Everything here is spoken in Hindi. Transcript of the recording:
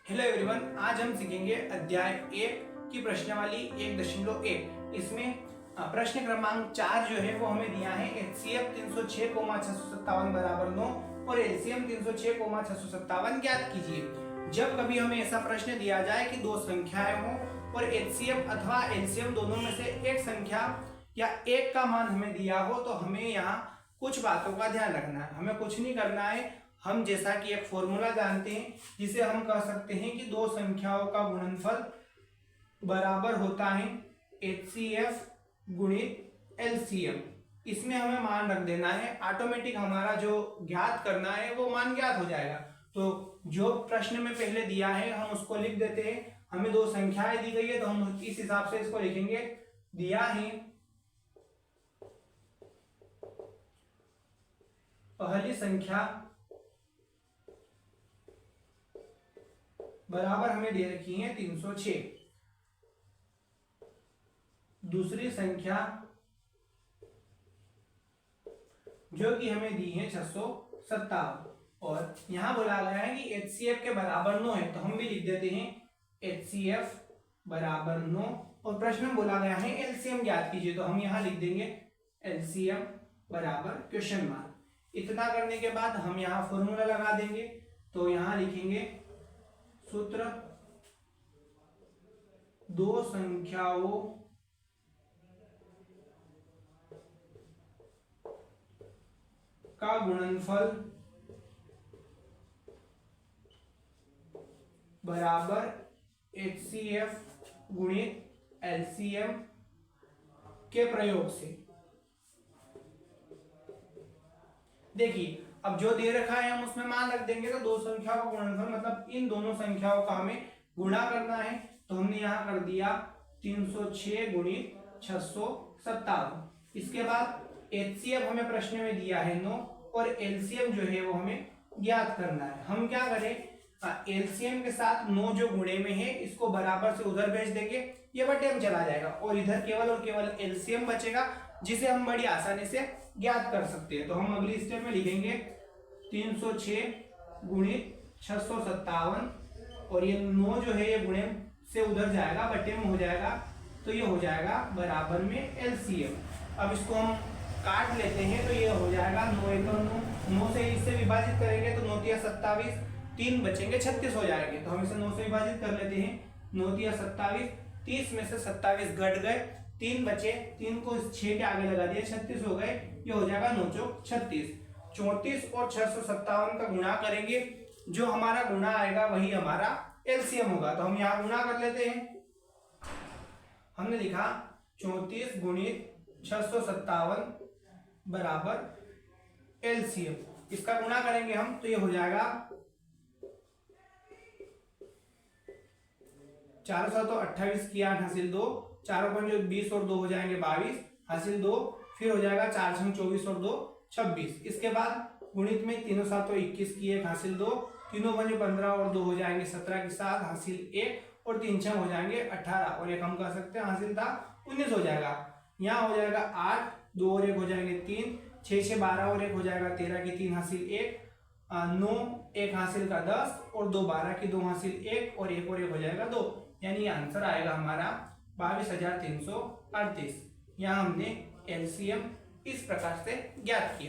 हेलो एवरीवन, आज हम सीखेंगे अध्याय 1 की प्रश्नावली 1.1। इसमें प्रश्न क्रमांक 4 जो है वो हमें दिया है HCF 306,657 बराबर 9 और LCM 306,657 ज्ञात कीजिए। जब कभी हमें ऐसा प्रश्न दिया जाए कि दो संख्याएं हों और HCF अथवा LCM दोनों में से एक संख्या या एक का मान हमें दिया हो, तो हमें यहाँ कुछ बातों का ध्यान रखना है। हमें कुछ नहीं करना है, हम जैसा कि एक फॉर्मूला जानते हैं जिसे हम कह सकते हैं कि दो संख्याओं का गुणनफल बराबर होता है HCF गुणित LCM। इसमें हमें मान रख देना है, ऑटोमेटिक हमारा जो ज्ञात करना है वो मान ज्ञात हो जाएगा। तो जो प्रश्न में पहले दिया है हम उसको लिख देते हैं। हमें दो संख्याएं दी गई है तो हम इस हिसाब से इसको लिखेंगे। दिया है पहली संख्या बराबर हमें दे रखी है 306, दूसरी संख्या जो कि हमें दी है 657, और यहां बोला गया है कि HCF के बराबर 9 है, तो हम भी लिख देते हैं HCF बराबर 9। और प्रश्न में बोला गया है LCM ज्ञात कीजिए, तो हम यहां लिख देंगे LCM बराबर क्वेश्चन मार्क। इतना करने के बाद हम यहां फॉर्मूला लगा देंगे। तो यहां लिखेंगे सूत्र दो संख्याओं का गुणनफल बराबर HCF गुणित LCM के प्रयोग से। देखिए, अब जो दे रखा है हम उसमें मान रख देंगे, तो दो संख्याओं का गुणनफल मतलब इन दोनों संख्याओं का हमें गुणा करना है। तो हमने यहां कर दिया 306 गुणित 657। इसके बाद HCF हमें प्रश्न में दिया है 9 और LCM जो है वो हमें ज्ञात करना है। हम क्या करें, LCM के साथ 9 जो गुणे में है इसको बराबर से उधर भेज देंगे, ये बटे में चला जाएगा और इधर केवल और केवल LCM बचेगा, जिसे हम बड़ी आसानी से ज्ञात कर सकते हैं। तो हम अगली स्टेप में लिखेंगे 306 गुणित 657 और ये 9 जो है ये गुणे से उधर जाएगा, बटे में हो जाएगा, तो ये हो जाएगा बराबर में LCM। अब इसको हम काट लेते हैं, तो ये हो जाएगा 9 एक 9 से इससे विभाजित करेंगे तो 9 तिया 27, 3 बचेंगे 36 हो जाएंगे। तो हम इसे 9 से विभाजित कर लेते हैं। 9 तिया 27, 30 में से 27 घट गए, 3 बचे, 3 को 6 के आगे लगा दिया, 36 हो गए। ये हो जाएगा 9 चौक 36। 34 और 657 का गुणा करेंगे, जो हमारा गुणा आएगा वही हमारा LCM होगा। तो हम यहाँ गुणा कर लेते हैं। हमने लिखा 34 गुणित 657 बराबर LCM। इसका गुणा करेंगे हम, तो ये हो जाएगा 428 की 8 हासिल 2, 4 पंजे 20 और 2 हो जाएंगे 22 हासिल 2, फिर हो जाएगा 4 छंग 24 और 2 26। इसके बाद गुणित में 3 7 21 की 1 हासिल 2, तीनों पंजे 15 और 2 हो जाएंगे 17 की 7 हासिल 1 और 3 छंग हो जाएंगे 18 और एक हम कह सकते हैं हासिल था 19 हो जाएगा। यहाँ हो जाएगा 8, 2 और 1 हो जाएंगे 3, 6 6 12 और 1 हो जाएगा 13 की 3 हासिल 1, 9 1 हासिल का 10 और 2 12 की 2 हासिल 1 और 1 हो जाएगा 2। यानी आंसर आएगा हमारा 22,338। यहाँ हमने LCM इस प्रकार से ज्ञात किया।